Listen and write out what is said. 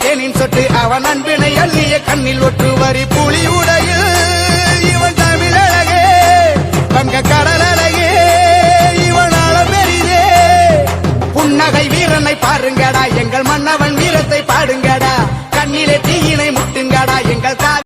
தேனின் சொட்டு அவன் அன்பினை அள்ளிய கண்ணில் ஒற்று வரி புலி உடையில் இவன் தமிழழகே வங்க கடலழகே இவன் அள பெரிதே புன்னகை வீரனை பாருங்கடா எங்கள் மன்னவன்